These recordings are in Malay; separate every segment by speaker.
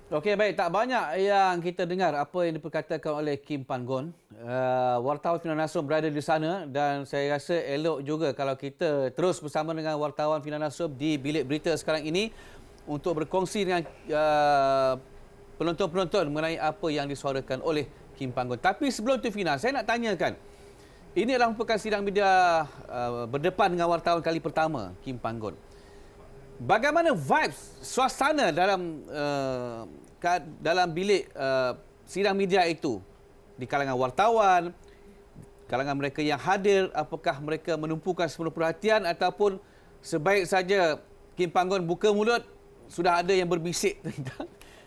Speaker 1: Okey, baik. Tak banyak yang kita dengar apa yang diperkatakan oleh Kim Panggon. Wartawan Fina Nasution berada di sana dan saya rasa elok juga kalau kita terus bersama dengan wartawan Fina Nasution di bilik berita sekarang ini untuk berkongsi dengan penonton-penonton mengenai apa yang disuarakan oleh Kim Panggon. Tapi sebelum itu, Fina, saya nak tanyakan. Ini adalah merupakan sidang media berdepan dengan wartawan kali pertama Kim Panggon. Bagaimana vibes, suasana dalam bilik sidang media itu? Di kalangan wartawan, kalangan mereka yang hadir, apakah mereka menumpukan semua perhatian ataupun sebaik saja Kim Panggon buka mulut, sudah ada yang berbisik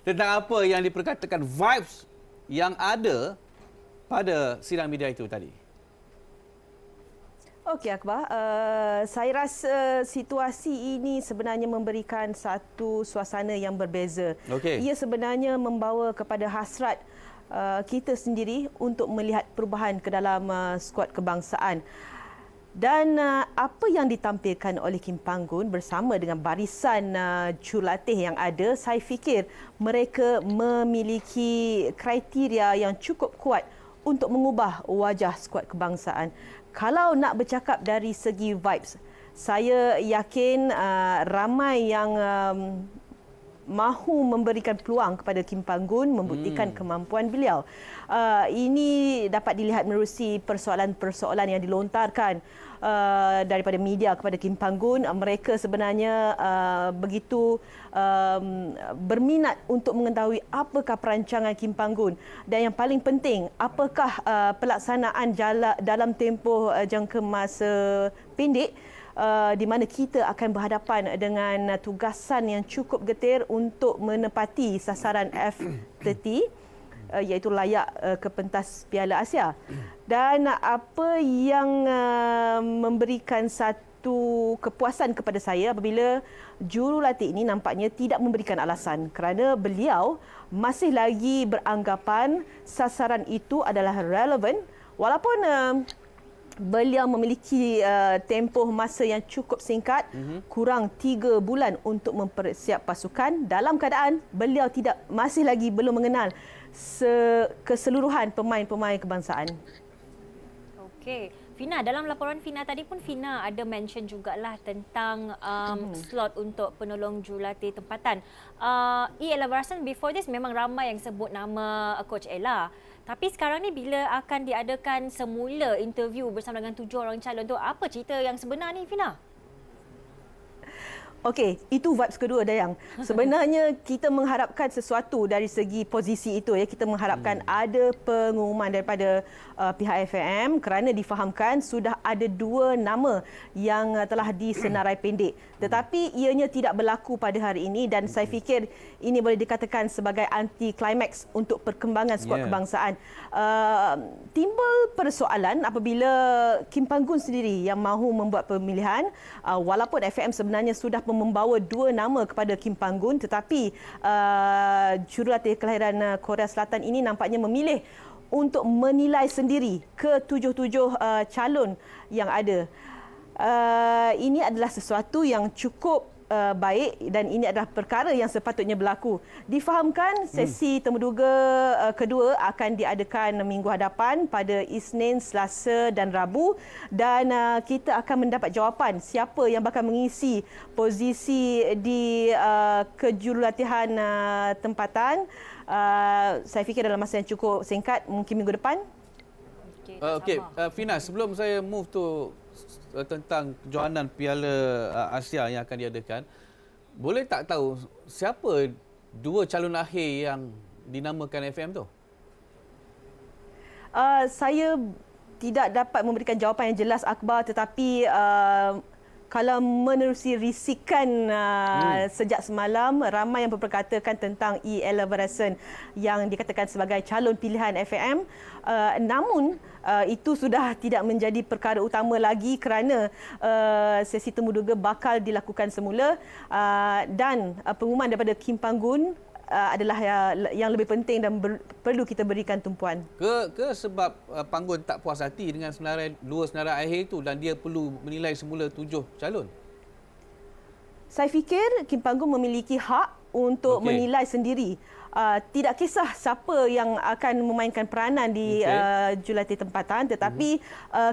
Speaker 1: tentang apa yang diperkatakan, vibes yang ada pada sidang media itu tadi?
Speaker 2: Okey, Akbar. Saya rasa situasi ini sebenarnya memberikan satu suasana yang berbeza.
Speaker 1: Okey.
Speaker 2: Ia sebenarnya membawa kepada hasrat kita sendiri untuk melihat perubahan ke dalam skuad kebangsaan. Dan apa yang ditampilkan oleh Kim Panggon bersama dengan barisan jurulatih yang ada, saya fikir mereka memiliki kriteria yang cukup kuat untuk mengubah wajah skuad kebangsaan. Kalau nak bercakap dari segi vibes, saya yakin ramai yang mahu memberikan peluang kepada Kim Panggon membuktikan kemampuan beliau. Ini dapat dilihat menerusi persoalan-persoalan yang dilontarkan daripada media kepada Kim Panggon. Mereka sebenarnya begitu berminat untuk mengetahui apakah perancangan Kim Panggon dan yang paling penting, apakah pelaksanaan dalam tempoh jangka masa pendek di mana kita akan berhadapan dengan tugasan yang cukup getir untuk menepati sasaran F30 iaitu layak ke pentas Piala Asia. Dan apa yang memberikan satu kepuasan kepada saya apabila jurulatih ini nampaknya tidak memberikan alasan kerana beliau masih lagi beranggapan sasaran itu adalah relevan walaupun beliau memiliki tempoh masa yang cukup singkat, kurang 3 bulan untuk mempersiap pasukan dalam keadaan beliau masih lagi belum mengenal keseluruhan pemain-pemain kebangsaan.
Speaker 3: Okey. Fina, dalam laporan Fina tadi pun Fina ada mention jugalah tentang slot untuk penolong jurulatih tempatan. Ella Verson, before this memang ramai yang sebut nama Coach Ella. Tapi sekarang ni bila akan diadakan semula interview bersama dengan 7 orang calon tu, apa cerita yang sebenar ni, Fina?
Speaker 2: Okey, itu vibes kedua, Dayang. Sebenarnya kita mengharapkan sesuatu dari segi posisi itu, ya. Kita mengharapkan ada pengumuman daripada pihak FAM kerana difahamkan sudah ada 2 nama yang telah disenarai pendek. Tetapi ianya tidak berlaku pada hari ini dan saya fikir ini boleh dikatakan sebagai anti climax untuk perkembangan skuad kebangsaan. Timbul persoalan apabila Kim Panggon sendiri yang mahu membuat pemilihan, walaupun FAM sebenarnya sudah membawa 2 nama kepada Kim Panggon, tetapi jurulatih kelahiran Korea Selatan ini nampaknya memilih untuk menilai sendiri ke-7 calon yang ada. Ini adalah sesuatu yang cukup baik dan ini adalah perkara yang sepatutnya berlaku. Difahamkan sesi temuduga kedua akan diadakan minggu hadapan pada Isnin, Selasa dan Rabu dan kita akan mendapat jawapan siapa yang bakal mengisi posisi di kejurulatihan tempatan. Saya fikir dalam masa yang cukup singkat, mungkin minggu depan.
Speaker 1: Okey, Fina, sebelum saya move to tentang kejohanan Piala Asia yang akan diadakan, boleh tak tahu siapa 2 calon akhir yang dinamakan FAM tu?
Speaker 2: Saya tidak dapat memberikan jawapan yang jelas, Akbar, tetapi kalau menerusi risikan sejak semalam, ramai yang berperkatakan tentang Ella Verson yang dikatakan sebagai calon pilihan FAM. Namun itu sudah tidak menjadi perkara utama lagi kerana sesi temuduga bakal dilakukan semula dan pengumuman daripada Kim Panggon adalah yang lebih penting dan perlu kita berikan tumpuan.
Speaker 1: Ke sebab Panggon tak puas hati dengan dua senarai akhir itu dan dia perlu menilai semula 7 calon?
Speaker 2: Saya fikir Kim Panggon memiliki hak untuk menilai sendiri. Tidak kisah siapa yang akan memainkan peranan di jurulatih tempatan, tetapi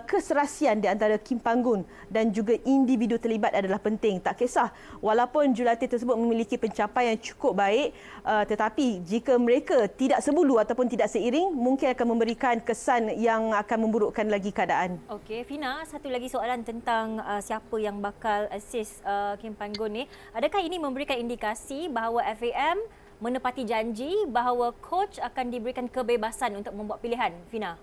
Speaker 2: keserasian di antara Kim Panggun dan juga individu terlibat adalah penting. Tak kisah walaupun jurulatih tersebut memiliki pencapaian cukup baik, tetapi jika mereka tidak sebulu ataupun tidak seiring, mungkin akan memberikan kesan yang akan memburukkan lagi keadaan.
Speaker 3: Okey, Fina, satu lagi soalan tentang siapa yang bakal assist Kim Panggun ni. Adakah ini memberikan indikasi bahawa FAM menepati janji bahawa coach akan diberikan kebebasan untuk membuat pilihan, Fina?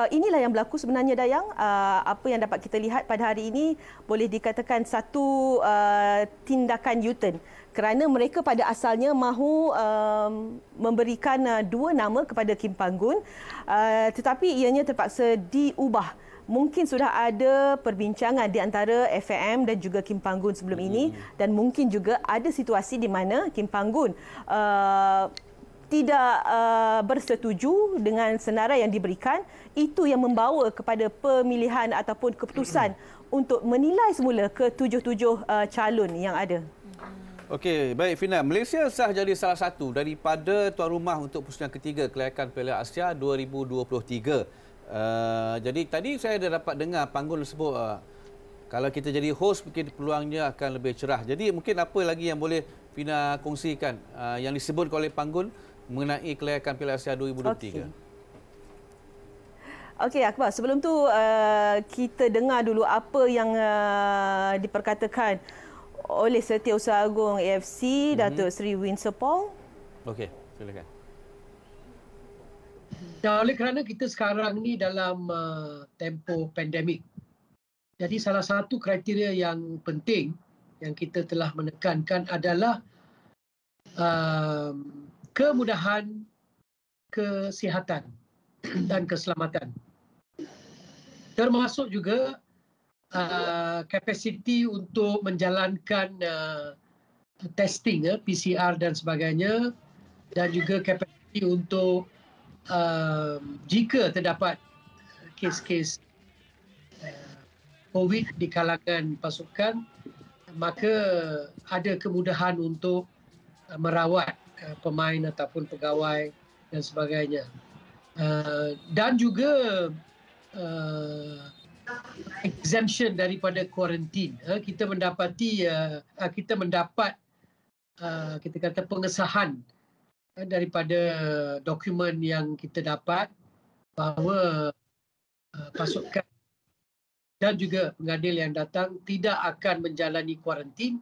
Speaker 2: Inilah yang berlaku sebenarnya, Dayang. Apa yang dapat kita lihat pada hari ini boleh dikatakan satu tindakan U-turn, kerana mereka pada asalnya mahu memberikan dua nama kepada Kim Panggun, tetapi ianya terpaksa diubah. Mungkin sudah ada perbincangan di antara FAM dan juga Kim Panggun sebelum ini, dan mungkin juga ada situasi di mana Kim Panggun tidak bersetuju dengan senarai yang diberikan. Itu yang membawa kepada pemilihan ataupun keputusan untuk menilai semula ke-7 calon yang ada.
Speaker 1: Okey, baik Fina. Malaysia sah jadi salah satu daripada tuan rumah untuk pusingan ketiga kelayakan Piala Asia 2023. Jadi tadi saya dah dapat dengar Panggun sebut kalau kita jadi host mungkin peluangnya akan lebih cerah. Jadi mungkin apa lagi yang boleh Fina kongsikan yang disebut oleh Panggun mengenai kelayakan Piala Asia 2023?
Speaker 2: Okey, Akbar. Sebelum tu kita dengar dulu apa yang diperkatakan oleh Setiausaha Agung AFC, Datuk Seri Win Sepong.
Speaker 1: Okey, silakan.
Speaker 4: Dan oleh kerana kita sekarang ni dalam tempoh pandemik, jadi salah satu kriteria yang penting yang kita telah menekankan adalah kemudahan kesihatan dan keselamatan. Termasuk juga kapasiti untuk menjalankan testing, PCR dan sebagainya, dan juga kapasiti untuk jika terdapat kes-kes COVID di kalangan pasukan, maka ada kemudahan untuk merawat pemain ataupun pegawai dan sebagainya. Dan juga exemption daripada kuarantin. Kita mendapati kita kata pengesahan daripada dokumen yang kita dapat bahawa pasukan dan juga pengadil yang datang tidak akan menjalani kuarantin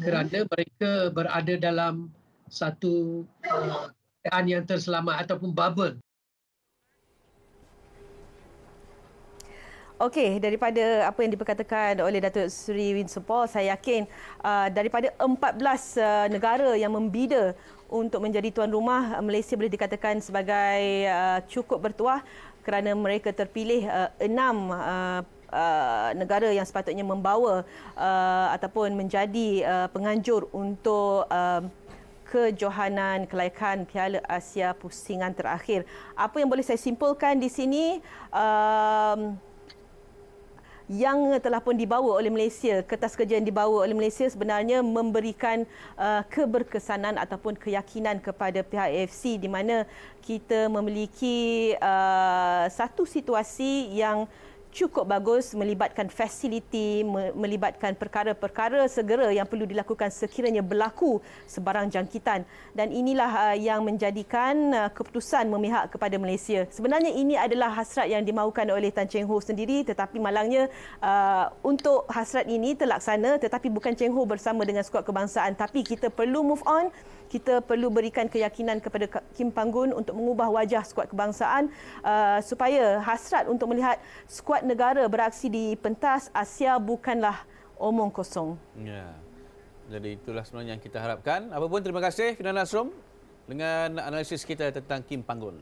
Speaker 4: kerana mereka berada dalam satu keadaan yang terselamat ataupun bubble.
Speaker 2: Okey, daripada apa yang diperkatakan oleh Datuk Seri Win Sepong, saya yakin daripada 14 negara yang membida untuk menjadi tuan rumah, Malaysia boleh dikatakan sebagai cukup bertuah kerana mereka terpilih 6 negara yang sepatutnya membawa ataupun menjadi penganjur untuk kejohanan kelayakan Piala Asia pusingan terakhir. Apa yang boleh saya simpulkan di sini, yang telah pun dibawa oleh Malaysia, kertas kerja yang dibawa oleh Malaysia sebenarnya memberikan keberkesanan ataupun keyakinan kepada pihak AFC, di mana kita memiliki satu situasi yang cukup bagus, melibatkan fasiliti, melibatkan perkara-perkara segera yang perlu dilakukan sekiranya berlaku sebarang jangkitan. Dan inilah yang menjadikan keputusan memihak kepada Malaysia. Sebenarnya ini adalah hasrat yang dimaukan oleh Tan Cheng Ho sendiri, tetapi malangnya untuk hasrat ini terlaksana, tetapi bukan Cheng Ho bersama dengan skuad kebangsaan. Tapi kita perlu move on. Kita perlu berikan keyakinan kepada Kim Panggun untuk mengubah wajah skuad kebangsaan supaya hasrat untuk melihat skuad negara beraksi di pentas Asia bukanlah omong kosong.
Speaker 1: Ya. Jadi itulah sebenarnya yang kita harapkan. Apapun, terima kasih Fina Nasrum dengan analisis kita tentang Kim Panggun.